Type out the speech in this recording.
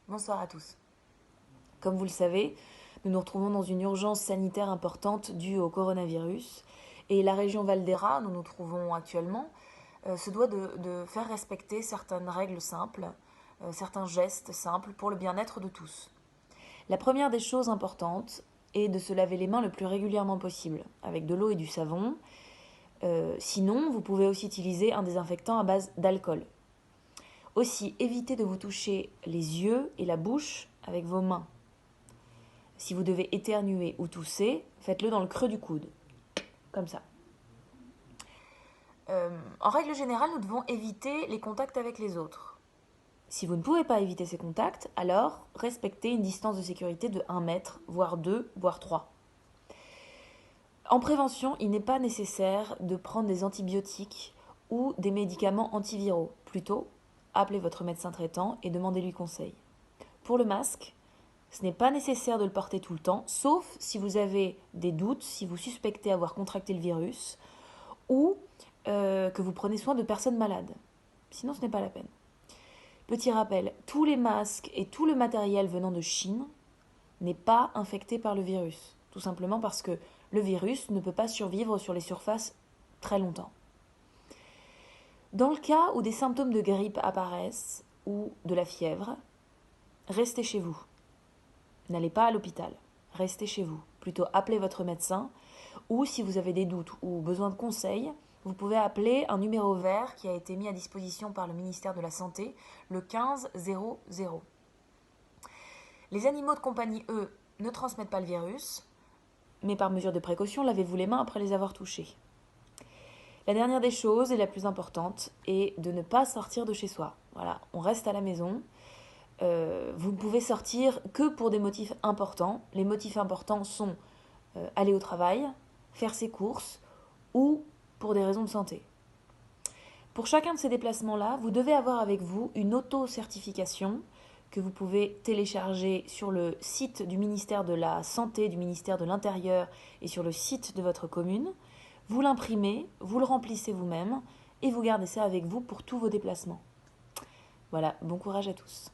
Bonsoir à tous. Comme vous le savez, nous nous retrouvons dans une urgence sanitaire importante due au coronavirus et la région Val d'Hera, où nous nous trouvons actuellement, se doit de faire respecter certaines règles simples, certains gestes simples pour le bien-être de tous. La première des choses importantes est de se laver les mains le plus régulièrement possible, avec de l'eau et du savon. Sinon, vous pouvez aussi utiliser un désinfectant à base d'alcool. Aussi, évitez de vous toucher les yeux et la bouche avec vos mains. Si vous devez éternuer ou tousser, faites-le dans le creux du coude, comme ça. En règle générale, nous devons éviter les contacts avec les autres. Si vous ne pouvez pas éviter ces contacts, alors respectez une distance de sécurité de 1 mètre, voire 2, voire 3. En prévention, il n'est pas nécessaire de prendre des antibiotiques ou des médicaments antiviraux. Plutôt, appelez votre médecin traitant et demandez-lui conseil. Pour le masque, ce n'est pas nécessaire de le porter tout le temps, sauf si vous avez des doutes, si vous suspectez avoir contracté le virus ou que vous prenez soin de personnes malades. Sinon, ce n'est pas la peine. Petit rappel, tous les masques et tout le matériel venant de Chine n'est pas infecté par le virus. Tout simplement parce que le virus ne peut pas survivre sur les surfaces très longtemps. Dans le cas où des symptômes de grippe apparaissent ou de la fièvre, restez chez vous. N'allez pas à l'hôpital, restez chez vous. Plutôt appelez votre médecin ou si vous avez des doutes ou besoin de conseils, vous pouvez appeler un numéro vert qui a été mis à disposition par le ministère de la Santé, le 1500. Les animaux de compagnie, eux, ne transmettent pas le virus, mais par mesure de précaution, lavez-vous les mains après les avoir touchés. La dernière des choses et la plus importante est de ne pas sortir de chez soi. Voilà, on reste à la maison. Vous ne pouvez sortir que pour des motifs importants. Les motifs importants sont aller au travail, faire ses courses ou pour des raisons de santé. Pour chacun de ces déplacements-là, vous devez avoir avec vous une auto-certification que vous pouvez télécharger sur le site du ministère de la Santé, du ministère de l'Intérieur et sur le site de votre commune. Vous l'imprimez, vous le remplissez vous-même et vous gardez ça avec vous pour tous vos déplacements. Voilà, bon courage à tous.